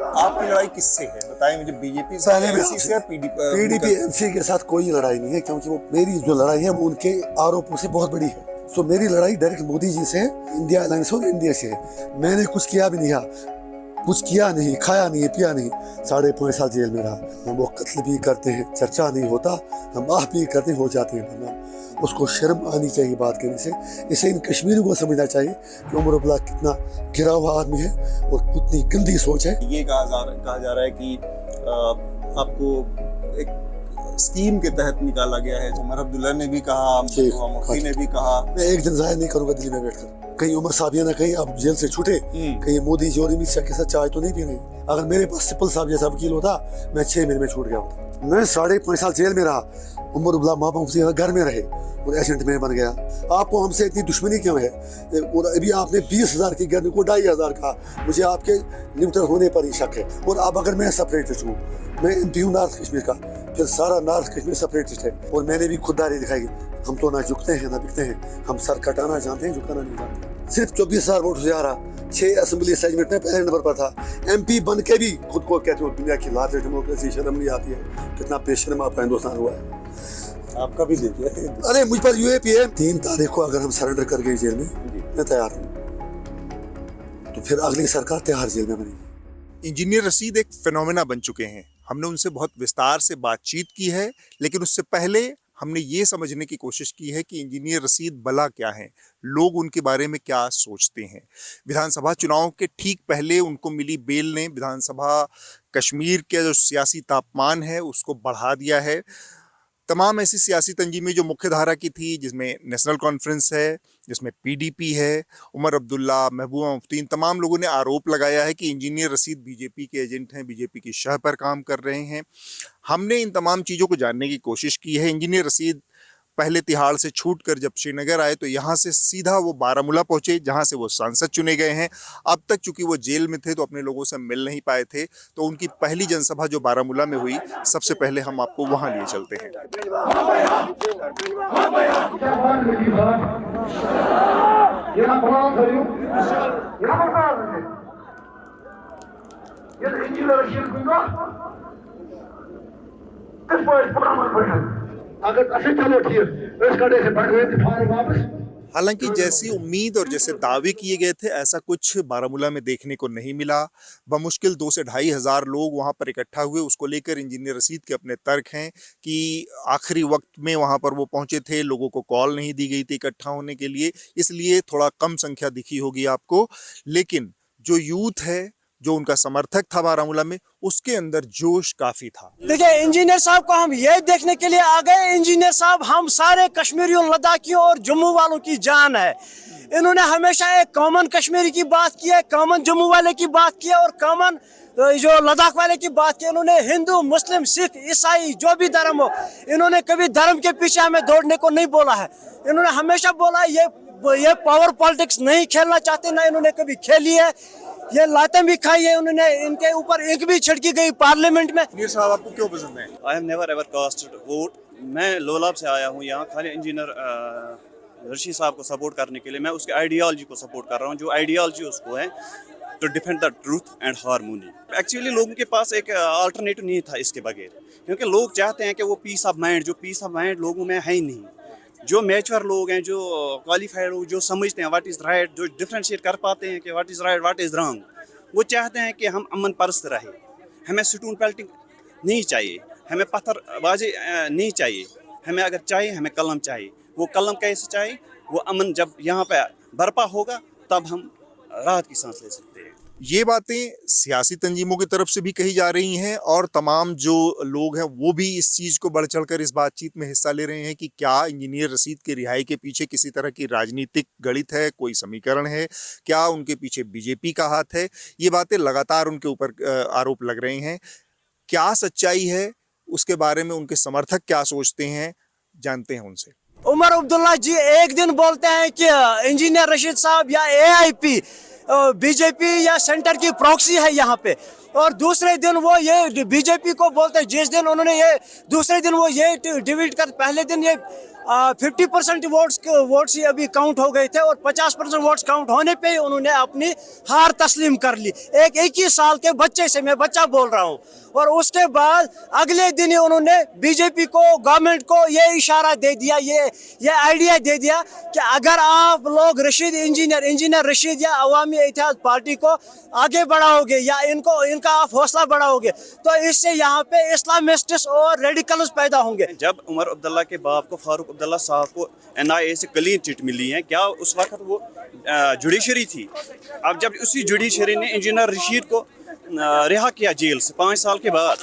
आपकी लड़ाई किससे है बताएं मुझे, बीजेपी से, एनसी से या पीडीपी एनसी के साथ कोई लड़ाई नहीं है, क्योंकि वो मेरी जो लड़ाई है वो उनके आरोपों से बहुत बड़ी है। सो मेरी लड़ाई डायरेक्ट मोदी जी से, इंडिया अलायंस और इंडिया से है। मैंने कुछ किया भी नहीं है, कुछ किया नहीं, खाया नहीं, पिया नहीं, 5.5 साल जेल में रहा। हम वो कत्ल भी करते हैं, चर्चा नहीं होता, हम आह भी करते हो जाते हैं, वरना उसको शर्म आनी चाहिए बात करने से। इसे इन कश्मीरियों को समझना चाहिए कि उमर अब्दुल्ला कितना गिरा हुआ आदमी है और कितनी गंदी सोच है। ये कहा जा रहा है कि आपको एक स्कीम के तहत निकाला गया है। उमर अब्दुल्ला ने भी कहा, मुफ्ती ने भी कहा। मैं एक दिन जाया नहीं करूंगा दिल्ली में बैठकर। कहीं उमर साहब ना कहीं आप जेल से छूटे, कहीं मोदी जी और अमित शाह के साथ चाय तो नहीं पी रही। अगर मेरे पास सिपल साहब जैसा वकील होता, मैं 6 महीने में छूट गया होता। मैं 5.5 साल जेल में रहा, उमर अब्दुल्ला मामा मुफ्ती घर में रहे और एजेंट में बन गया। आपको हमसे इतनी दुश्मनी क्यों है? और अभी आपने 20,000 की गर्द को 2,500 कहा। मुझे आपके न्यूट्रल होने पर ही शक है। और अब अगर मैं सेपरेटिस्ट हूँ, मैं एमपी हूँ नॉर्थ कश्मीर का, फिर सारा नॉर्थ कश्मीर सेपरेटिस्ट है। और मैंने भी खुददारी दिखाई। हम तो ना झुकते हैं ना बिकते हैं, हम सर कटाना जानते हैं, झुकाना नहीं जानते। सिर्फ 24,000 वोट से आ रहा, 6 असेंबली सेगमेंट में पहले नंबर पर था। एमपी बन के भी खुद को कहते हो दुनिया की लार्जेस्ट डेमोक्रेसी, शर्म नहीं आती है? कितना बेशर्म आपका हिंदुस्तान हुआ है। आपका भी देखिए, अरे मुझ पर यूएपी है। 3 तारीख को अगर हम सरेंडर कर गए जेल में, मैं तैयार हूँ, तो फिर अगली सरकार तैयार जेल में बनेगी। इंजीनियर रशीद एक फिनोमेना बन चुके हैं। हमने उनसे बहुत विस्तार से बातचीत की है, लेकिन उससे पहले हमने ये समझने की कोशिश की है कि इंजीनियर रशीद भला क्या हैं, लोग उनके बारे में क्या सोचते हैं। विधानसभा चुनाव के ठीक पहले उनको मिली बेल ने विधानसभा कश्मीर के जो सियासी तापमान है उसको बढ़ा दिया है। तमाम ऐसी सियासी तंजीमें जो मुख्य धारा की थी, जिसमें नेशनल कॉन्फ्रेंस है, जिसमें पीडीपी है, उमर अब्दुल्ला, महबूबा मुफ्ती, इन तमाम लोगों ने आरोप लगाया है कि इंजीनियर रशीद बीजेपी के एजेंट हैं, बीजेपी की शह पर काम कर रहे हैं। हमने इन तमाम चीज़ों को जानने की कोशिश की है। इंजीनियर रशीद पहले तिहाड़ से छूटकर जब श्रीनगर आए तो यहाँ से सीधा वो बारामूला पहुँचे, जहाँ से वो सांसद चुने गए हैं। अब तक चूंकि वो जेल में थे तो अपने लोगों से मिल नहीं पाए थे, तो उनकी पहली जनसभा जो बारामूला में हुई, सबसे पहले हम आपको वहाँ लिए चलते हैं। हालांकि जैसी उम्मीद और जैसे दावे किए गए थे, ऐसा कुछ बारामूला में देखने को नहीं मिला। बमुश्किल 2 से 2,500 हज़ार लोग वहां पर इकट्ठा हुए। उसको लेकर इंजीनियर रशीद के अपने तर्क हैं कि आखिरी वक्त में वहां पर वो पहुंचे थे, लोगों को कॉल नहीं दी गई थी इकट्ठा होने के लिए, इसलिए थोड़ा कम संख्या दिखी होगी आपको। लेकिन जो यूथ है, जो उनका समर्थक था बारामूला में, उसके अंदर जोश काफी था। देखिए, इंजीनियर साहब को हम ये देखने के लिए आ गए। इंजीनियर साहब हम सारे कश्मीरियों, लद्दाखियों और जम्मू वालों की जान है। इन्होंने हमेशा एक कॉमन कश्मीरी की बात की है, कॉमन जम्मू वाले की बात की है और कॉमन जो लद्दाख वाले की बात की। इन्होंने हिंदू, मुस्लिम, सिख, ईसाई, जो भी धर्म हो, इन्होंने कभी धर्म के पीछे हमें दौड़ने को नहीं बोला है। इन्होंने हमेशा बोला ये पावर पॉलिटिक्स नहीं खेलना चाहते, ना इन्होंने कभी खेली है। ये लातें भी खाई है उन्होंने, इनके ऊपर ईंट भी छिड़की गई पार्लियामेंट में। इंजीनियर साहब आपको क्यों पसंद है? I have never ever casted vote. मैं लोलाब से आया हूँ यहाँ खाली इंजीनियर रशीद साहब को सपोर्ट करने के लिए। मैं उसके आइडियोलॉजी को सपोर्ट कर रहा हूँ, जो आइडियोलॉजी उसको है to defend the truth and harmony. Actually लोगों के पास एक अल्टरनेटिव नहीं था इसके बगैर, क्योंकि लोग चाहते हैं कि वो पीस ऑफ माइंड, जो पीस ऑफ माइंड लोगों में है ही नहीं। जो मैच्योर लोग हैं, जो क्वालिफाइड लोग, जो समझते हैं व्हाट इज़ राइट, जो डिफरेंशिएट कर पाते हैं कि what is right what is wrong, वो चाहते हैं कि हम अमन परस्त रहे। हमें स्टून पेल्टिंग नहीं चाहिए, हमें पत्थरबाजी नहीं चाहिए, हमें अगर चाहिए हमें कलम चाहिए। वो कलम कैसे चाहिए? वो अमन जब यहाँ पे बर्पा होगा तब हम राहत की सांस ले सकते हैं। ये बातें सियासी तंजीमों की तरफ से भी कही जा रही हैं और तमाम जो लोग हैं वो भी इस चीज़ को बढ़ चढ़कर इस बातचीत में हिस्सा ले रहे हैं कि क्या इंजीनियर रशीद की रिहाई के पीछे किसी तरह की राजनीतिक गणित है, कोई समीकरण है, क्या उनके पीछे बीजेपी का हाथ है। ये बातें लगातार उनके ऊपर आरोप लग रहे हैं। क्या सच्चाई है, उसके बारे में उनके समर्थक क्या सोचते हैं, जानते हैं उनसे। उमर अब्दुल्ला जी एक दिन बोलते हैं कि इंजीनियर रशीद साहब या एआईपी बीजेपी या सेंटर की प्रॉक्सी है यहाँ पे, और दूसरे दिन वो ये बीजेपी को बोलते हैं। जिस दिन उन्होंने ये दूसरे दिन वो ये डिलीट कर, पहले दिन ये 50% वोट्स ही अभी काउंट हो गए थे और 50% वोट्स काउंट होने पे ही उन्होंने अपनी हार तस्लीम कर ली। एक 21 साल के बच्चे से, मैं बच्चा बोल रहा हूँ, और उसके बाद अगले दिन ही उन्होंने बीजेपी को, गवर्नमेंट को ये इशारा दे दिया, ये आइडिया दे दिया कि अगर आप लोग इंजीनियर रशीद या अवामी इत्तेहाद पार्टी को आगे बढ़ाओगे या इनका आप हौसला बढ़ाओगे तो इससे यहाँ पे इस्लामिस्ट्स और रेडिकल्स पैदा होंगे। जब उमर अब्दुल्ला के बाप को, फारूक अब्दुल्ला साहब को NIA से क्लीन चिट मिली है, क्या उस वक्त वो जुडिशरी थी? अब जब उसी जुडिशरी ने इंजीनियर रशीद को रिहा किया जेल से 5 साल के बाद,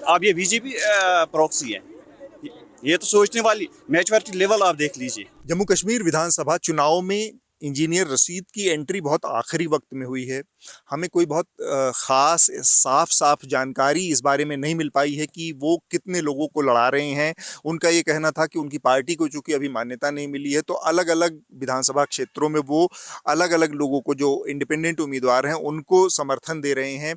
अब ये बीजेपी प्रॉक्सी है, ये तो सोचने वाली मैच्योरिटी लेवल आप देख लीजिए। जम्मू कश्मीर विधानसभा चुनाव में इंजीनियर रशीद की एंट्री बहुत आखिरी वक्त में हुई है। हमें कोई बहुत ख़ास साफ जानकारी इस बारे में नहीं मिल पाई है कि वो कितने लोगों को लड़ा रहे हैं। उनका ये कहना था कि उनकी पार्टी को चूँकि अभी मान्यता नहीं मिली है तो अलग अलग विधानसभा क्षेत्रों में वो अलग अलग लोगों को, जो इंडिपेंडेंट उम्मीदवार हैं, उनको समर्थन दे रहे हैं।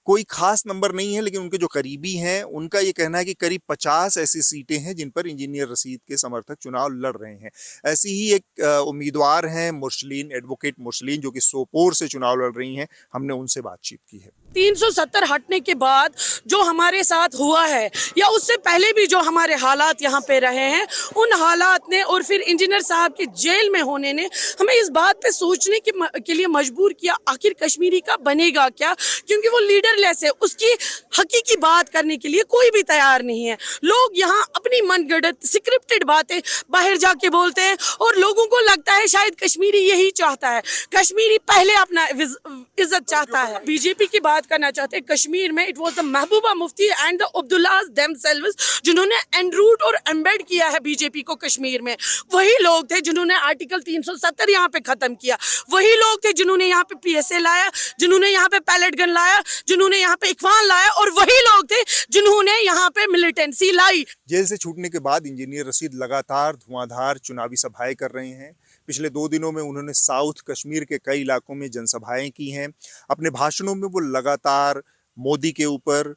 कोई खास नंबर नहीं है, लेकिन उनके जो करीबी हैं उनका ये कहना है कि करीब 50 ऐसी सीटें हैं जिन पर इंजीनियर रशीद के समर्थक चुनाव लड़ रहे हैं। ऐसी ही एक उम्मीदवार हैं मुरसलीन, एडवोकेट मुरसलीन, जो कि सोपोर से चुनाव लड़ रही हैं। हमने उनसे बातचीत की है। 370 हटने के बाद जो हमारे साथ हुआ है या उससे पहले भी जो हमारे हालात यहाँ पे रहे हैं, उन हालात ने और फिर इंजीनियर साहब के जेल में होने ने हमें इस बात पे सोचने के लिए मजबूर किया, आखिर कश्मीरी का बनेगा क्या? क्योंकि वो लीडरलेस है, उसकी हकीकी बात करने के लिए कोई भी तैयार नहीं है। लोग यहाँ अपनी मनगढ़ंत स्क्रिप्टेड बातें बाहर जाके बोलते हैं और लोगों को लगता है शायद कश्मीरी यही चाहता है, कश्मीरी पहले अपना इज्जत चाहता है। बीजेपी की बात करना चाहते हैं, कश्मीर में it was the Mehbooba Mufti and the Abdullahs themselves जिन्होंने एनरूट और एम्बेड किया है बीजेपी को कश्मीर में। वही लोग थे जिन्होंने आर्टिकल 370 यहाँ पे खत्म किया, वही लोग थे जिन्होंने यहाँ पे PSA लाया, जिन्होंने यहाँ पे पैलेट गन लाया, जिन्होंने यहाँ पे इकवान लाया, और वही लोग थे जिन्होंने यहाँ पे मिलिटेंसी लाई। जेल से छूटने के बाद इंजीनियर रशीद लगातार धुआंधार चुनावी सभाएं कर रहे हैं। पिछले 2 दिनों में उन्होंने साउथ कश्मीर के कई इलाकों में जनसभाएं की हैं। अपने भाषणों में वो लगातार मोदी के ऊपर,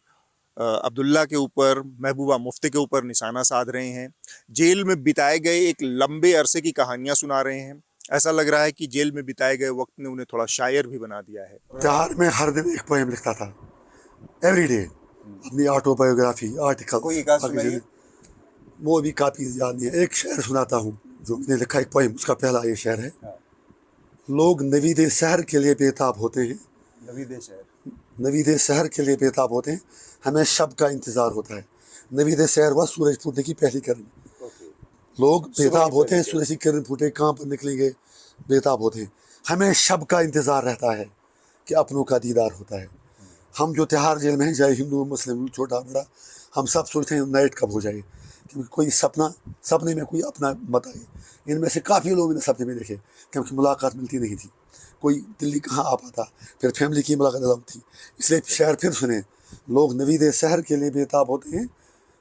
अब्दुल्ला के ऊपर, महबूबा मुफ्ती के ऊपर निशाना साध रहे हैं। जेल में बिताए गए एक लंबे अरसे की कहानियां सुना रहे हैं। ऐसा लग रहा है कि जेल में बिताए गए वक्त ने उन्हें थोड़ा शायर भी बना दिया है। त्यार में हर दिन एक पोएम लिखता था, एवरीडे, अपनी ऑटोबायोग्राफी, आर्टिकल, वो भी काफ़ी याद नहीं है। एक शेर सुनाता हूँ जो मैंने लिखा, एक पोएम, उसका पहला ये शेर है। लोग नवीदे शहर के लिए बेताब होते हैं, नवीदे शहर के लिए बेताब होते हैं, हमें शब का इंतज़ार होता है। नवीदे शहर हुआ सूरज फूटने की पहली किरण। लोग बेताब होते हैं, सूरज की किरण फूटे, कहाँ पर निकलेंगे, बेताब होते हैं। हमें शब का इंतज़ार रहता है कि अपनों का दीदार होता है। हम जो तिहाड़ जेल में हैं, चाहे हिंदू मुस्लिम छोटा बड़ा, हम सब सोचते हैं नाइट कब हो जाए, क्योंकि कोई सपने में कोई अपना मत आए। इनमें से काफ़ी लोग मैंने सपने में देखे, क्योंकि मुलाकात मिलती नहीं थी, कोई दिल्ली कहाँ आ पाता, फिर फैमिली की मुलाकात अलग थी। इसलिए शहर फिर सुने, लोग नवीदे शहर के लिए बेताब होते हैं,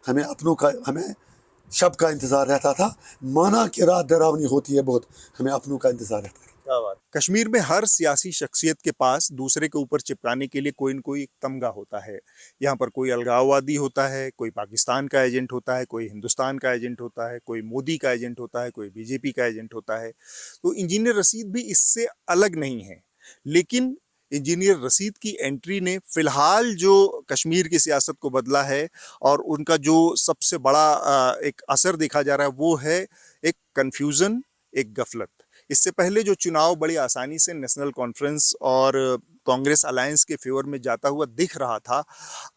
हमें शब का इंतज़ार रहता था। माना कि रात डरावनी होती है बहुत, हमें अपनों का इंतज़ार रहता है। कश्मीर में हर सियासी शख्सियत के पास दूसरे के ऊपर चिपकाने के लिए कोई न कोई तमगा होता है। यहाँ पर कोई अलगाववादी होता है, कोई पाकिस्तान का एजेंट होता है, कोई हिंदुस्तान का एजेंट होता है, कोई मोदी का एजेंट होता है, कोई बीजेपी का एजेंट होता है। तो इंजीनियर रशीद भी इससे अलग नहीं है। लेकिन इंजीनियर रशीद की एंट्री ने फिलहाल जो कश्मीर की सियासत को बदला है और उनका जो सबसे बड़ा एक असर देखा जा रहा है वो है एक कन्फ्यूज़न, एक गफलत। इससे पहले जो चुनाव बड़ी आसानी से नेशनल कॉन्फ्रेंस और कांग्रेस अलायंस के फेवर में जाता हुआ दिख रहा था,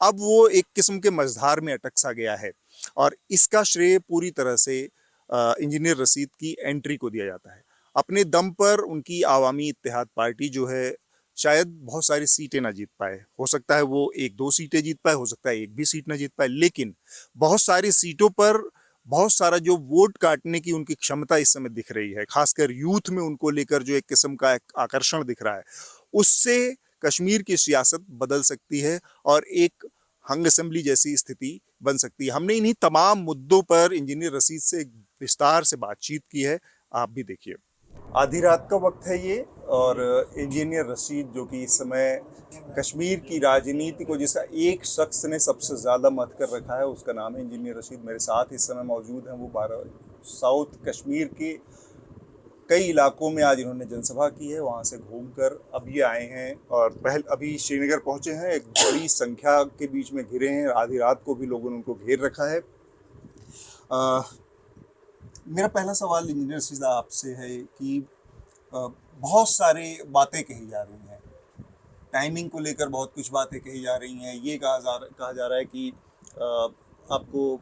अब वो एक किस्म के मझधार में अटक सा गया है और इसका श्रेय पूरी तरह से इंजीनियर रशीद की एंट्री को दिया जाता है। अपने दम पर उनकी अवामी इत्तेहाद पार्टी जो है शायद बहुत सारी सीटें ना जीत पाए, हो सकता है वो 1-2 सीटें जीत पाए, हो सकता है 1 भी सीट ना जीत पाए, लेकिन बहुत सारी सीटों पर बहुत सारा जो वोट काटने की उनकी क्षमता इस समय दिख रही है, खासकर यूथ में उनको लेकर जो एक किस्म का आकर्षण दिख रहा है, उससे कश्मीर की सियासत बदल सकती है और एक हंग असेंबली जैसी स्थिति बन सकती है। हमने इन्हीं तमाम मुद्दों पर इंजीनियर रशीद से विस्तार से बातचीत की है, आप भी देखिए। आधी रात का वक्त है ये और इंजीनियर रशीद, जो कि इस समय कश्मीर की राजनीति को जिसका एक शख्स ने सबसे ज़्यादा मत कर रखा है, उसका नाम है इंजीनियर रशीद, मेरे साथ इस समय मौजूद हैं। वो साउथ कश्मीर के कई इलाकों में आज इन्होंने जनसभा की है, वहाँ से घूमकर अब ये आए हैं और अभी श्रीनगर पहुँचे हैं। एक बड़ी संख्या के बीच में घिरे हैं, आधी रात को भी लोगों ने उनको घेर रखा है। मेरा पहला सवाल इंजीनियर रशीद आपसे है कि बहुत सारी बातें कही जा रही हैं, टाइमिंग को लेकर बहुत कुछ बातें कही जा रही हैं। ये कहा जा रहा है कि आपको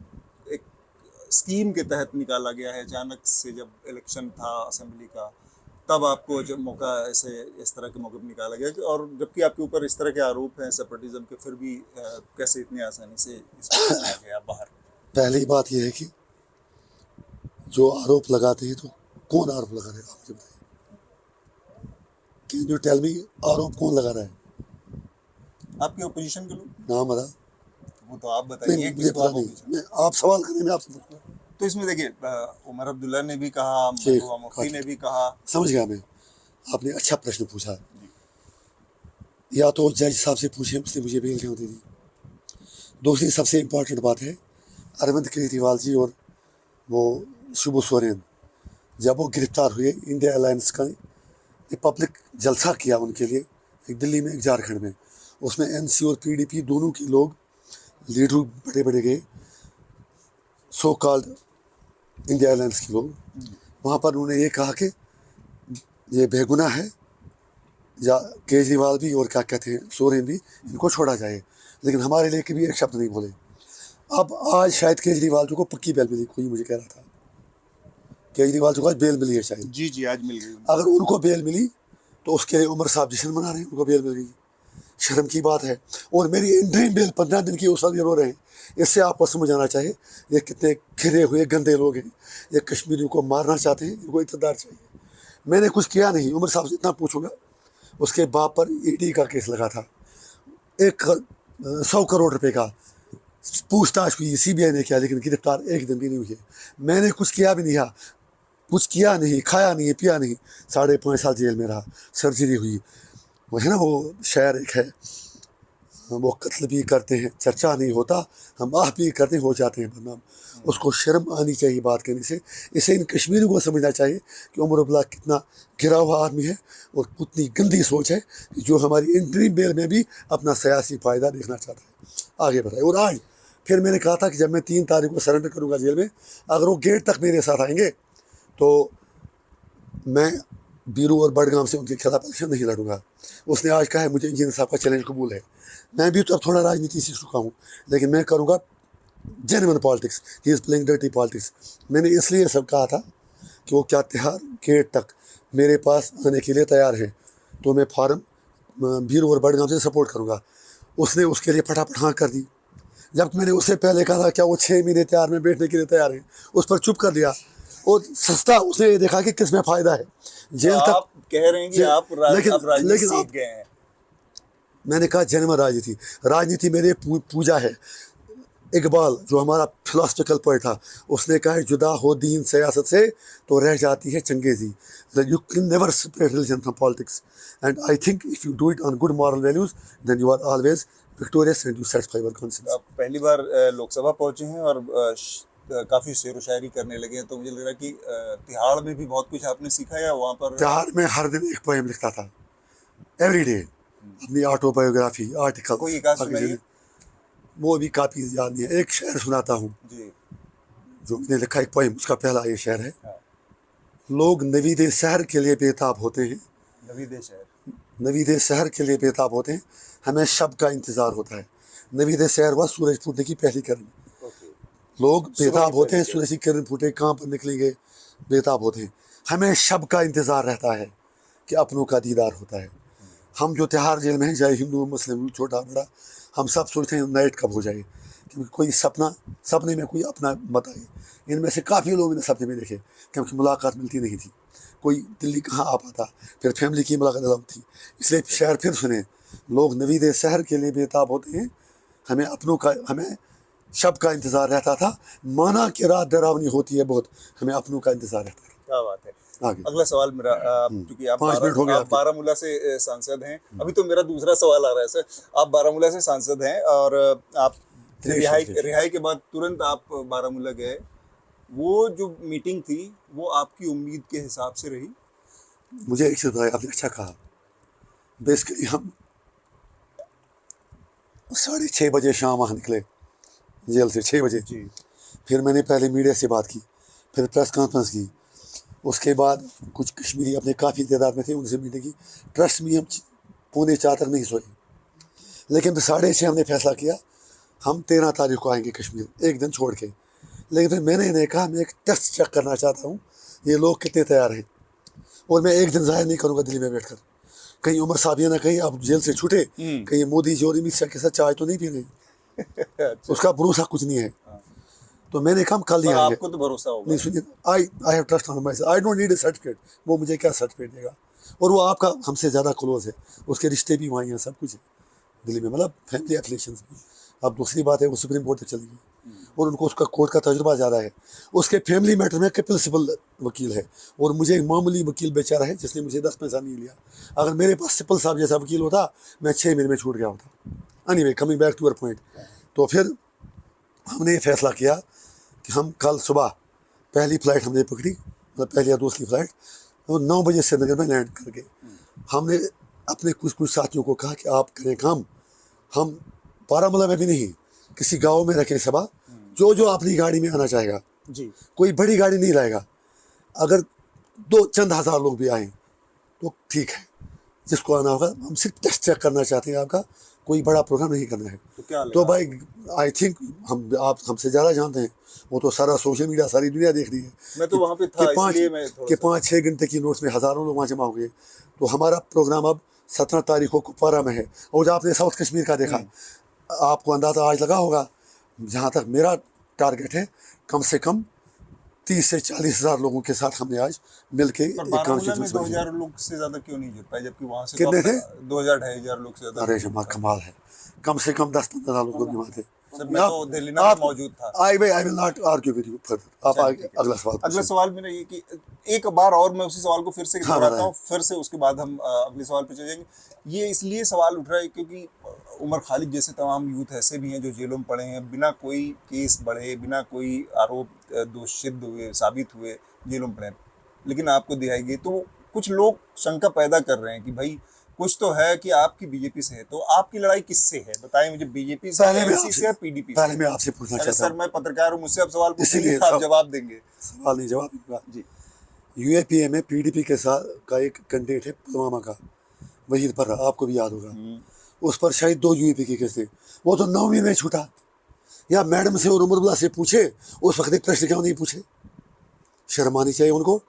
एक स्कीम के तहत निकाला गया है, अचानक से जब इलेक्शन था असेंबली का, तब आपको जब मौका ऐसे इस तरह के मौके पर निकाला गया, और जबकि आपके ऊपर इस तरह के आरोप हैं सेपरेटिज्म के, फिर भी कैसे इतनी आसानी से इसमें आ गया बाहर? पहली बात यह है कि जो आरोप लगाते हैं तो कौन आरोप लगा रहा है, आप मुझे बताइए। कैन यू टेल मी आरोप कौन लगा रहा है? आपके ओपोजिशन के लोग? नाम बता। वो तो आप बताइए। मुझे पता नहीं, मैं आप सवाल करें, मैं आपसे पूछूंगा। तो इसमें देखिए, उमर अब्दुल्ला ने भी कहा, महबूबा मुफ्ती ने भी कहा। समझ गया मैं, आपने अच्छा प्रश्न पूछा। या तो जज साहब से पूछे, उसने मुझे बेल क्यों दे दी। दूसरी सबसे इम्पोर्टेंट बात है, अरविंद केजरीवाल जी और वो शिबू सोरेन जब वो गिरफ्तार हुए, इंडिया अलायंस का पब्लिक जलसा किया उनके लिए, एक दिल्ली में एक झारखंड में, उसमें एनसी और पीडीपी दोनों के लोग लीडर बड़े बड़े गए, सो कॉल्ड इंडिया अलायंस के लोग। वहाँ पर उन्होंने ये कहा कि ये बेगुनाह है, या केजरीवाल भी और क्या कहते हैं सोरेन भी, इनको छोड़ा जाए, लेकिन हमारे लिए कभी एक शब्द नहीं बोले। अब आज शायद केजरीवाल जी को पक्की बेल मिली, कोई मुझे कह रहा था केजरीवाल जी को आज बेल मिली है शायद। जी जी, आज मिल गई। अगर उनको बेल मिली तो उसके लिए उमर साहब जश्न मना रहे हैं, उनको बेल मिल गई, शर्म की बात है। और मेरी इंटरिम बेल 15 दिन की उस वक्त रो रहे हैं। इससे आपको समझ आना चाहिए ये कितने घिरे हुए गंदे लोग हैं, ये कश्मीरियों को मारना चाहते हैं, इनको इक़्तिदार चाहिए। मैंने कुछ किया नहीं, उमर साहब से इतना पूछूंगा। उसके बाप पर ईडी का केस लगा था, 100 करोड़ रुपए का पूछताछ हुई, सीबीआई ने किया, लेकिन गिरफ्तार एक दिन भी नहीं हुई। मैंने कुछ किया भी नहीं, कुछ किया नहीं, खाया नहीं, पिया नहीं, 5.5 साल जेल में रहा, सर्जरी हुई। वो है ना, वो शायर एक है, वो कत्ल भी करते हैं चर्चा नहीं होता, हम आह भी करते हो जाते हैं बदनाम। उसको शर्म आनी चाहिए बात करने से। इसे इन कश्मीरियों को समझना चाहिए कि उमर अब्दुल्ला कितना गिरा हुआ आदमी है और कितनी गंदी सोच है कि जो हमारी इंटरिम बेल में भी अपना सियासी फ़ायदा देखना चाहता है। आगे बढ़ाए। और आज फिर मैंने कहा था कि जब मैं 3 तारीख को सरेंडर करूँगा जेल में, अगर वो गेट तक मेरे साथ आएंगे तो मैं बीरू और बडगाम से उनके खिलाफ इलेक्शन नहीं लड़ूंगा। उसने आज कहा है मुझे इंजीनियर साहब का चैलेंज कबूल है। मैं भी तो अब थोड़ा राजनीति सीख चुका हूँ, लेकिन मैं करूँगा genuine politics. He is playing dirty politics. मैंने इसलिए सब कहा था कि वो क्या तिहाड़ गेट तक मेरे पास आने के लिए तैयार है, तो मैं फॉर्म बीरू और बडगाम से सपोर्ट करूँगा। उसने उसके लिए फटाफट हाँ कर दी, जब मैंने उससे पहले कहा था क्या वो 6 महीने तैयार में बैठने के लिए तैयार हैं, उस पर चुप कर दिया। और सस्ता उसने ये देखा कि किस में फ़ायदा है, जेल तक। आप कह रहे हैं कि आप राजनीति सीख गए हैं। मैंने कहा जन्म राजनीति मेरे पूजा है। इकबाल जो हमारा फिलोसफिकल पोएट था, उसने कहा है जुदा हो दीन सियासत से तो रह जाती है चंगेजी। You can never separate religion from politics, and I think if you do it on good moral values then you are always victorious and you satisfy your conscience. आप पहली बार लोकसभा पहुंचे हैं और काफ़ी शेर व शायरी करने लगे हैं, तो मुझे लग रहा है कि तिहाड़ में भी बहुत कुछ आपने सीखा है। वहाँ पर तिहाड़ में हर दिन एक पोएम लिखता था, एवरी डे, अपनी ऑटोबायोग्राफी, आर्टिकल। कोई एक आध सुनाइए। वो भी काफ़ी याद नहीं है। एक शेर सुनाता हूँ जी, जो मैंने लिखा, एक पोएम, उसका पहला ये शेर है। हाँ। लोग नवीदे शहर के लिए बेताब होते हैं, नवीदे शहर के लिए बेताब होते हैं, हमें शब का इंतज़ार होता है। नवीदे शहर हुआ सूरज फूटने की पहली किरण। लोग बेताब होते हैं, सूरज की किरण फूटे, कहाँ पर निकलेंगे, बेताब होते हैं। हमें शब का इंतज़ार रहता है कि अपनों का दीदार होता है। हम जो तिहाड़ जेल में हैं, चाहे हिंदू मुस्लिम छोटा बड़ा, हम सब सोचते हैं नाइट कब हो जाए, क्योंकि कोई सपने में कोई अपना मत आए। इनमें से काफ़ी लोग मैंने सपने में देखे, क्योंकि मुलाकात मिलती नहीं थी। कोई दिल्ली कहाँ आ पाता, फिर फैमिली की मुलाकात अलग थी। इसलिए शहर फिर सुने, लोग नवीदे शहर के लिए बेताब होते हैं, हमें शब का इंतज़ार रहता था। माना कि रात डरावनी होती है बहुत, हमें अपनों का इंतज़ार रहता है। क्या बात है। आगे अगला सवाल मेरा, क्योंकि आप 5 मिनट हो गए आप आपके। बारामूला से सांसद हैं, अभी तो मेरा दूसरा सवाल आ रहा है सर। आप बारामूला से सांसद हैं और आप रिहाई के बाद तुरंत आप बारामूला गए। वो जो मीटिंग थी वो आपकी उम्मीद के हिसाब से रही? मुझे एक चीज़ बताया, आपने अच्छा कहा। बेसिकली हम 6:30 बजे शाम वहाँ निकले जेल से, 6 बजे। जी। फिर मैंने पहले मीडिया से बात की, फिर प्रेस कॉन्फ्रेंस की, उसके बाद कुछ कश्मीरी अपने काफ़ी तादाद में थे, उनसे मीटिंग की। ट्रस्ट में हम 3:45 तक नहीं सोए, लेकिन 6:30 हमने फैसला किया हम 13 तारीख को आएंगे कश्मीर, एक दिन छोड़ के। लेकिन फिर मैंने इन्हें कहा मैं एक टेस्ट चेक करना चाहता हूँ ये लोग कितने तैयार हैं, और मैं एक दिन ज़ाहिर नहीं करूँगा दिल्ली में बैठकर। कहीं उमर साहब ना कहीं आप जेल से छूटे, कहीं मोदी जी और अमित शाह के साथ चाय तो नहीं पी रहे, उसका भरोसा कुछ नहीं है। तो मैंने कहा कल नहीं आएंगे। आपको तो भरोसा होगा। नहीं सुनिए, I have trust on my self, I don't need A certificate. वो मुझे क्या सर्टिफिकेट देगा, और वो आपका हमसे ज़्यादा क्लोज है, उसके रिश्ते भी वहीं हैं, सब कुछ है दिल्ली में, मतलब फैमिली एफिलिएशन भी। अब दूसरी बात है वो सुप्रीम कोर्ट तक चली गई और उनको उसका कोर्ट का तजुर्बा ज़्यादा है। उसके फैमिली मैटर में कपिल सिब्बल वकील है और मुझे एक मामूली वकील बेचारा है जिसने मुझे 10 पैसा नहीं लिया। अगर मेरे पास सिब्बल साहब जैसा वकील होता मैं 6 महीने में छूट गया होता। Anyway, coming back to your point, तो फिर हमने ये फैसला किया कि हम कल सुबह पहली फ़्लाइट हमने पकड़ी, मतलब पहली या दूसरी फ़्लाइट, और 9 बजे श्रीनगर में लैंड करके हमने अपने कुछ साथियों को कहा कि आप करें काम, हम बारामूला में भी नहीं किसी गांव में रखें सभा, जो अपनी गाड़ी में आना चाहेगा जी। कोई बड़ी गाड़ी नहीं लाएगा, अगर 2-4 हज़ार लोग भी आए तो ठीक है, जिसको आना होगा। हम सिर्फ टेस्ट चेक करना चाहते हैं आपका, कोई बड़ा प्रोग्राम नहीं करना है। तो क्या तो भाई आई थिंक आप हमसे ज़्यादा जानते हैं, वो तो सारा सोशल मीडिया सारी दुनिया देख रही है। मैं तो वहाँ पे था, इसलिए मैं कि 5-6 घंटे की नोट्स में हज़ारों लोग वहाँ जमा हो गए। तो हमारा प्रोग्राम अब 17 तारीख को कुपवारा में है, और जो आपने साउथ कश्मीर का देखा, आपको अंदाज़ा आज लगा होगा, जहाँ तक मेरा टारगेट है कम से कम 30 से 40 हज़ार लोगों के साथ हमने आज मिलके एक बारामूला में कॉन्स्टिट्यूंसी 2000 लोग से ज्यादा क्यों नहीं जुड़ पाए, जबकि वहाँ से कितने थे? 2000-2500 लोग से ज्यादा। अरे जमा कमाल है, कम से कम 10-15 लोग भी वहाँ थे। सर मैं तो दिल्ली में मौजूद था। I will not argue with you further. आप आगे अगला सवाल अगला पूछिए। सवाल मेरा ये कि एक बार और मैं उसी सवाल को फिर से हाँ, दोहराता हूँ, फिर से उसके बाद हम अगले सवाल पे चले जाएंगे। ये इसलिए सवाल उठ रहा है क्योंकि उमर खालिद जैसे तमाम यूथ ऐसे भी हैं जो जेलों में पड़े हैं, बिना कोई केस बढ़े, बिना कोई आरोप दोषसिद्ध हुए, साबित हुए जेलों में पड़े हैं, लेकिन आपको दिखाई गई। तो कुछ लोग शंका पैदा कर रहे हैं कि भाई कुछ तो है कि आपकी बीजेपी से है, तो आपकी लड़ाई किससे है, बताएं मुझे। बीजेपी से, एनसी से या पीडीपी से? पहले मैं आपसे पूछना चाहता सर हूँ, मैं पत्रकार हूँ, मुझसे आप सवाल पूछेंगे, इसीलिए आप जवाब देंगे। सवाल नहीं जवाब दूंगा जी। यूएपीए में पीडीपी के साथ का एक कैंडिडेट है पुलवामा का, वहीद पर, आपको भी याद होगा, उस पर शायद 2 यूएपी के केस थे, वो तो 9वीं में छूटा। या मैडम से और उमर से पूछे उस वक्त एक प्रश्न क्यों नहीं पूछे, शर्म आनी चाहिए उनको।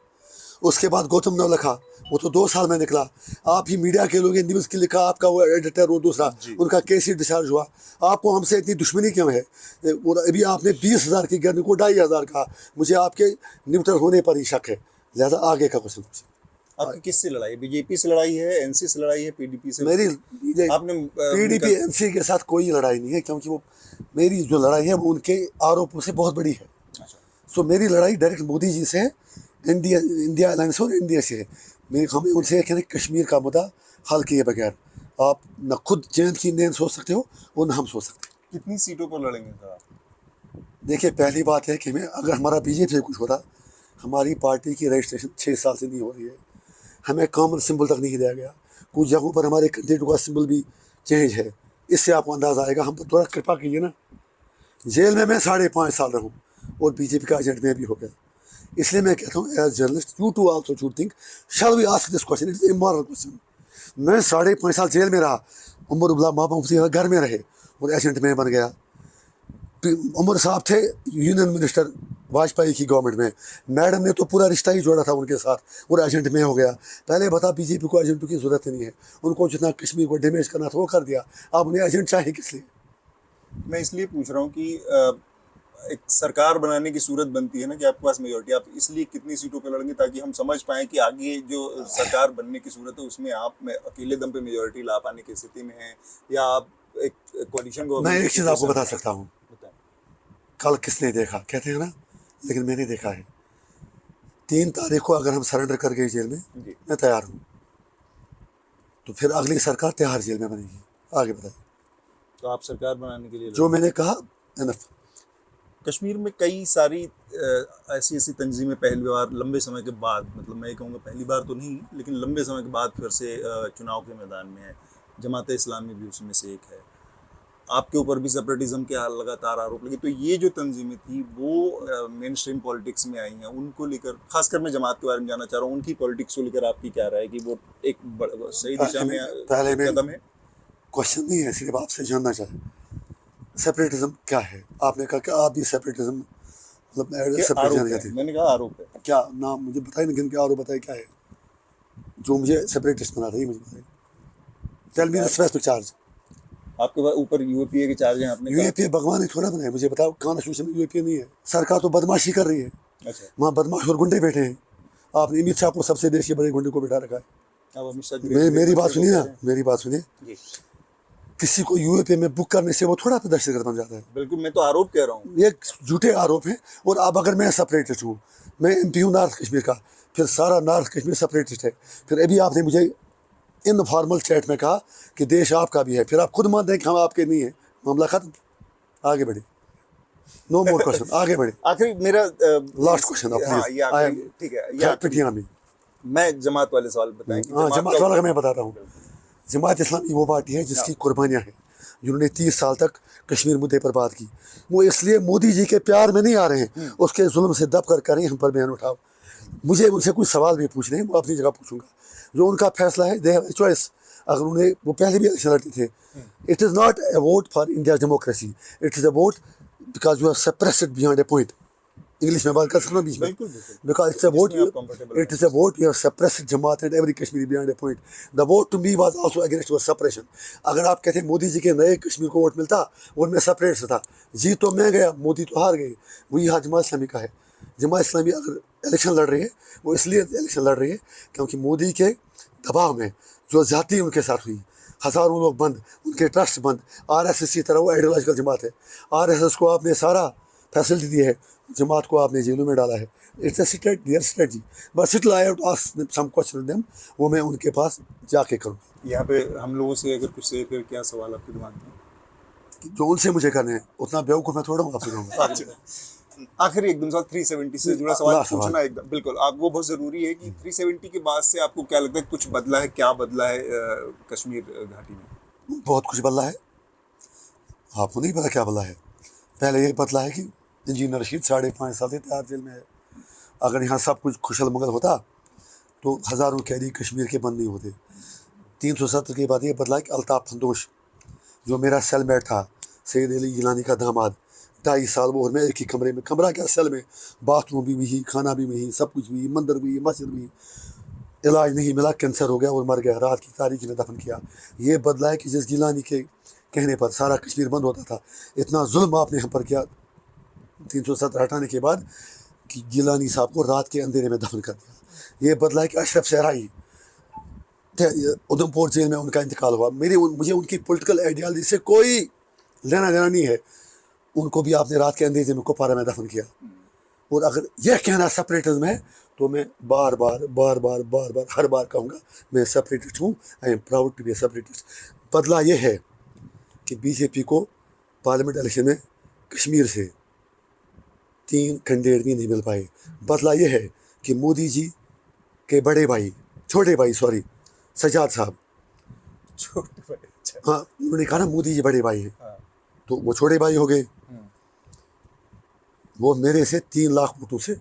उसके बाद गौतम नवलखा, वो तो 2 साल में निकला, आप ही मीडिया के लोग न्यूज़ के लिखा, आपका वो एडिटर वो दूसरा, उनका केस ही डिस्चार्ज हुआ। आपको हमसे इतनी दुश्मनी क्यों है? और अभी आपने 20,000 की गर्मी को 2,500 कहा, मुझे आपके न्यूट्रल होने पर ही शक है। लिहाजा आगे का क्वेश्चन पूछिए। आपकी किससे लड़ाई है? बीजेपी से लड़ाई है, एनसी से लड़ाई है, पीडीपी से? मेरी आपने पीडीपी एनसी के साथ कोई लड़ाई नहीं है, क्योंकि वो मेरी जो लड़ाई है वो उनके आरोपों से बहुत बड़ी है। सो मेरी लड़ाई डायरेक्ट मोदी जी से है, इंडिया अलायंस और इंडिया से है। हमें उनसे कहते कश्मीर का मुद्दा हल किए बगैर आप न खुद चैन की नींद सोच सकते हो और न हम सोच सकते हैं। कितनी सीटों पर लड़ेंगे सर? देखिए, पहली बात है कि हमें अगर हमारा बीजेपी से कुछ होता, हमारी पार्टी की रजिस्ट्रेशन 6 साल से नहीं हो रही है, हमें कॉमन सिंबल तक नहीं दिया गया, कुछ जगहों पर हमारे कैंडिडेट का सिंबल भी चेंज है। इससे आपको अंदाज़ा आएगा। हम तो थोड़ा कृपा कीजिए ना, जेल में मैं 5.5 साल रहूँ और बीजेपी का एजेंट में भी हो गया। इसलिए मैं कहता हूँ as journalist you too also should think, shall we ask this question, it's immoral question. मैं 5.5 साल जेल में रहा, उमर अब्दुल्ला मुफ्ती घर में रहे और एजेंट में बन गया। उमर साहब थे यूनियन मिनिस्टर वाजपेयी की गवर्नमेंट में, मैडम ने तो पूरा रिश्ता ही जोड़ा था उनके साथ और एजेंट में हो गया। पहले बता, बीजेपी को एजेंटों की ज़रूरत नहीं है, उनको जितना कश्मीर को डैमेज करना था वो कर दिया, अब उन्हें एजेंट चाहिए किस लिए? मैं इसलिए पूछ रहा हूँ कि एक सरकार बनाने की सूरत बनती है ना कि आपके पास मेजोरिटी, आप इसलिए कितनी सीटों पे लड़ेंगे ताकि हम समझ पाएं कि आगे जो सरकार बनने की सूरत है उसमें आप अकेले दम पे मेजोरिटी ला पाने की स्थिति में हैं, या आप एक कोalition को। मैं एक चीज़ आपको बता सकता हूँ, कल किसने देखा कहते हैं ना, लेकिन मैंने देखा है 3 तारीख को अगर हम सरेंडर कर गए जेल में, जी। मैं तैयार हूँ, तो फिर अगली सरकार तिहाड़ जेल में बनेगी। आगे बताइए। तो आप सरकार बनाने के लिए जो मैंने कहा इनफ। कश्मीर में कई सारी ऐसी तंजीमें पहली बार लंबे समय के बाद, मतलब मैं ये कहूँगा पहली बार तो नहीं, लेकिन लंबे समय के बाद फिर से चुनाव के मैदान में है। जमात इस्लामी भी उसमें से एक है। आपके ऊपर भी सेपरेटिज्म के लगातार आरोप लगे। तो ये जो तंजीमें थी वो मेन स्ट्रीम पॉलिटिक्स में आई हैं, उनको लेकर खासकर मैं जमात के बारे में जानना चाह रहा हूँ, उनकी पॉलिटिक्स को लेकर आपकी क्या राय है कि वो एक सही दिशा में कदम है? क्वेश्चन नहीं है, सिर्फ आपसे जानना चाहें सेपरेटिज्म क्या है। आपने कहा कि आप भी सेपरेटिज्म मतलब सेपरेटिज्म मैंने कहा आरोप है। क्या नाम मुझे बताइए ना, क्या आरोप बताइए क्या है जो मुझे सेपरेटिस्ट बना रही है, मुझे बताइए। Tell me the specific charge. आपके ऊपर यूएपीए के चार्ज हैं आपने? यूएपीए भगवान ने थोड़ा बनाया, मुझे बताओ कॉन्स्टिट्यूशन में यूएपीए नहीं है। सरकार तो बदमाशी कर रही है। अच्छा। वहाँ बदमाश और गुंडे बैठे हैं। आपने अमित शाह को सबसे देश के बड़े गुंडे को बैठा रखा है। अब अमित शाह मेरी बात सुनिए ना, मेरी बात सुनिए। किसी को यूएपीए में बुक करने से वो थोड़ा दहशतगर्द बन जाता है। बिल्कुल, मैं तो आरोप कह रहा हूँ। ये झूठे आरोप हैं। और अब अगर मैं सेपरेटिस्ट हूँ, मैं एमपी हूँ नॉर्थ कश्मीर का, फिर सारा नॉर्थ कश्मीर सेपरेटिस्ट है, फिर अभी आपने मुझे इनफॉर्मल चैट में कहा कि देश आपका भी है, फिर आप खुद मानते हैं कि हम आपके नहीं है। मामला खत्म, आगे बढ़े। नो मोर क्वेश्चन, आगे बढ़े। आखिरी मेरा लास्ट क्वेश्चन प्लीज। ठीक है, मैं जमात वाले सवाल बताएं कि हाँ, जमात वाला का मैं बताता हूँ। जमात इस्लामी वो पार्टी है जिसकी कुर्बानियाँ हैं, जिन्होंने 30 साल तक कश्मीर मुद्दे पर बात की। वो इसलिए मोदी जी के प्यार में नहीं आ रहे हैं, उसके जुल्म से दब कर करें हम पर बयान उठाओ। मुझे उनसे कुछ सवाल भी पूछने हैं, वो अपनी जगह पूछूंगा। जो उनका फैसला है, दे हैव ए चॉइस। अगर उन्हें, वो पहले भी इलेक्शन लड़ते थे। It is not a vote for India democracy, it is a vote because you are separated beyond a point. English में बात कर सकता हूँ बीच में, because it's a vote, it is a vote you have separated Jamaat and every Kashmiri beyond a point. The vote to me was also against your separation. अगर आप कहते मोदी जी के नए कश्मीर को वोट मिलता, उनमें सेपरेट से था, जीत तो मैं गया, मोदी तो हार गए। वही यहाँ जमात इस्लामी का है। जमात इस्लामी अगर इलेक्शन लड़ रही है, वो इसलिए इलेक्शन लड़ रही है क्योंकि मोदी के दबाव में जो जाति उनके साथ हुई, हज़ारों लोग बंद, उनके ट्रस्ट बंद। आरएसएस की तरह वो आइडियोलॉजिकल जमात है। आरएसएस को आपने सारा फैसिलिटी दी है, जमात को आपने जेलों में डाला है। It's a strategy. बस it I have to ask some question them, वो मैं उनके पास जाके करूँ। यहाँ पे हम लोगों से अगर कुछ शेयर कर, क्या सवाल आपके दिमाग में? जो उनसे मुझे करने हैं, उतना बेवकूफ़ मैं थोड़ा हूँ आपसे कहूँगा। आखिरी एकदम सवाल 370 से जुड़ा सवाल पूछना एकदम बिल्कुल आप, वो बहुत ज़रूरी है कि 370 के बाद से आपको क्या लगता है कुछ बदला है? क्या बदला है कश्मीर घाटी में? बहुत कुछ बदला है। आपको नहीं पता क्या बदला है? पहले ये बदला है कि इंजीनियर रशीद 5.5 साल से तिहाड़ जेल में है। अगर यहाँ सब कुछ खुशल मंगल होता तो हज़ारों कैदी कश्मीर के बंद नहीं होते। 370 के बाद ये बदला कि अल्ताफ़ फंदोश, जो मेरा सेलमेट था, सैयद अली गिलानी का दामाद, 2.5 साल वो और मैं एक ही कमरे में, कमरा क्या सेल में, बाथरूम भी वही, खाना भी वही, सब कुछ भी, मंदिर भी, मस्जिद भी। इलाज नहीं मिला, कैंसर हो गया और मर गया। रात की तारीकी में दफन किया। ये बदला है कि जिस गिलानी के कहने पर सारा कश्मीर बंद होता था, इतना जुल्म आपने हम पर किया 370 हटाने के बाद कि गिलानी साहब को रात के अंधेरे में दफन कर दिया। ये बदला है कि अशरफ सहराई उधमपुर जेल में उनका इंतकाल हुआ। मुझे उनकी पॉलिटिकल आइडियालॉजी से कोई लेना देना नहीं है। उनको भी आपने रात के अंधेरे में कुपवारा में दफन किया। और अगर यह कहना सेपरेटिज्म है तो मैं बार बार हर बार कहूँगा मैं सेपरेटिस्ट हूँ। I am proud to be a separatist. बदला ये है कि बीजेपी को पार्लियामेंट इलेक्शन में कश्मीर से 3 कैंडिडेट भी नहीं मिल पाए। बदला ये है कि मोदी जी के छोटे भाई सजाद साहब, हाँ उन्होंने कहा ना मोदी जी बड़े भाई हैं, तो वो छोटे भाई हो गए। वो मेरे से 3 लाख वोटों से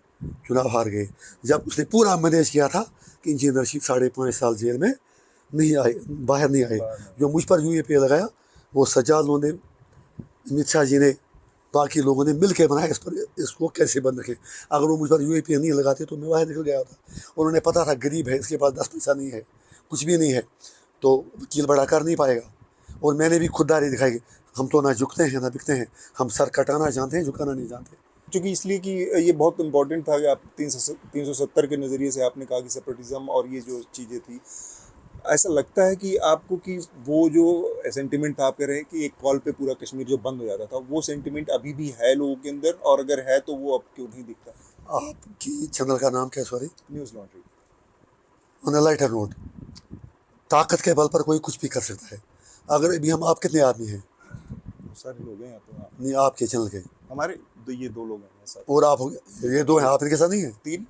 चुनाव हार गए। जब उसने पूरा मैनेज किया था कि इंजीनियर रशीद 5.5 साल जेल में नहीं आए, बाहर नहीं आए। जो मुझ पर यूएपीए लगाया वो सज्जाद लोगों ने, अमित शाह जी ने, बाकी लोगों ने मिल के बनाया इसको कैसे बंद रखें। अगर वो मुझ पर यूएपीए नहीं लगाते तो मैं बाहर निकल गया था। उन्होंने पता था गरीब है, इसके पास 10 पैसा नहीं है, कुछ भी नहीं है, तो वकील बड़ा कर नहीं पाएगा। और मैंने भी खुददारी दिखाई। हम तो ना झुकते हैं ना बिकते हैं, हम सर कटाना जानते हैं, झुकाना नहीं जानते। क्योंकि इसलिए कि ये बहुत इंपॉर्टेंट था कि आप 370 के नज़रिए से आपने कहा कि सेपरेटिज्म और ये जो चीज़ें थी, ऐसा लगता है कि आपको कि वो जो सेंटिमेंट था, आप कह रहे हैं कि एक कॉल पे पूरा कश्मीर जो बंद हो जाता था, वो सेंटिमेंट अभी भी है लोगों के अंदर, और अगर है तो वो अब क्यों नहीं दिखता? आपकी चैनल का नाम क्या है? Sorry, news laundry. On a lighter note, ताकत के बल पर कोई कुछ भी कर सकता है। अगर अभी हम, आप कितने आदमी हैं? बहुत सारे लोग हैं यहाँ पे। हाँ। नहीं, आपके चैनल के हमारे ये 2 लोग हैं मेरे साथ। और आप हो गए, ये 2 हैं, आप इनके साथ नहीं हैं? 3।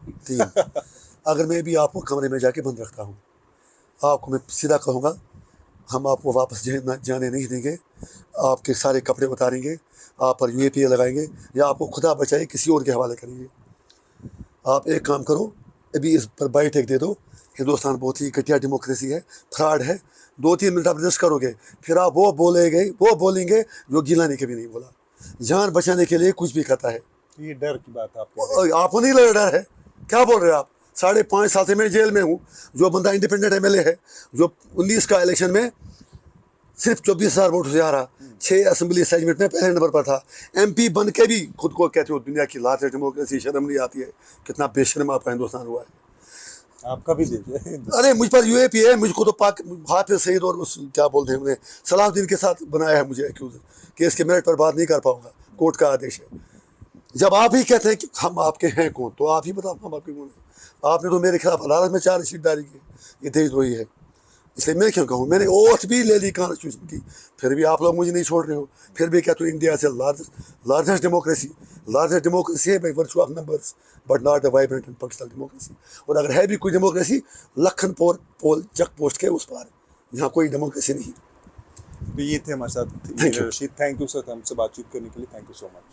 अगर मैं भी आपको कमरे में जाके बंद रखता हूँ, आपको मैं सीधा कहूँगा हम आपको वापस जाने नहीं देंगे, आपके सारे कपड़े उतारेंगे, आप पर UAPA लगाएंगे, या आपको खुदा बचाए किसी और के हवाले करेंगे। आप एक काम करो, अभी इस पर बायोटेक दे दो। हिंदुस्तान बहुत ही घटिया डेमोक्रेसी है, फ्रॉड है। 2-3 मिनट आप रेस्ट करोगे, फिर आप वो बोलेंगे जो गिलानी कभी नहीं बोला। जान बचाने के लिए कुछ भी करता है। ये डर की बात आप कह रहे हैं। आपको नहीं लग डर है? क्या बोल रहे हो आप? 5.5 साल से मैं जेल में हूँ। जो बंदा इंडिपेंडेंट MLA है, जो 19 का इलेक्शन में सिर्फ 24,000 वोट से हारा, 6 असेंबली सेगमेंट में पहले नंबर पर था। MP बन के भी खुद को कहते हो दुनिया की लार्जेस्ट डेमोक्रेसी, शर्म नहीं आती है? कितना बेशर्म आपका हिंदुस्तान हुआ है। आपका भी देखिए। अरे मुझ पर UAPA है, मुझको तो पाक हाफिज सईद और क्या बोलते हैं उन्हें, सलाहुद्दीन के साथ बनाया है मुझे एक्यूज। केस के मेरिट पर बात नहीं कर पाऊंगा, कोर्ट का आदेश है। जब आप ही कहते हैं कि हम आपके हैं कौन, तो आप ही बताओ हम आपके कौन हैं। आपने तो मेरे खिलाफ अदालत में चार्जशीट डाली है, ये देशद्रोही है। इसलिए मैं क्यों कहूँ, मैंने ओथ भी ले ली कॉन्स्टिट्यूशन की, फिर भी आप लोग मुझे नहीं छोड़ रहे हो। फिर भी क्या, तो इंडिया से लार्जेस्ट डेमोक्रेसी है by virtue of numbers, but not a vibrant and functional democracy. और अगर है भी कोई डेमोक्रेसी, लखनपुर पोल चेक पोस्ट के उस पार, यहाँ कोई डेमोक्रेसी नहीं। तो ये थे हमारे साथ engineer Rashid. Thank you sir हमसे बातचीत करने के लिए। Thank you so much.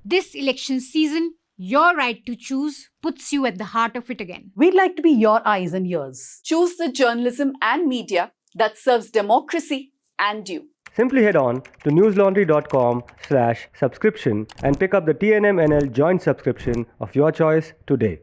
This election season, your right to choose puts you at the heart of it again. We'd like to be your eyes and ears. Choose the journalism and media that serves democracy and you. Simply head on to newslaundry.com/subscription and pick up the TNMNL joint subscription of your choice today.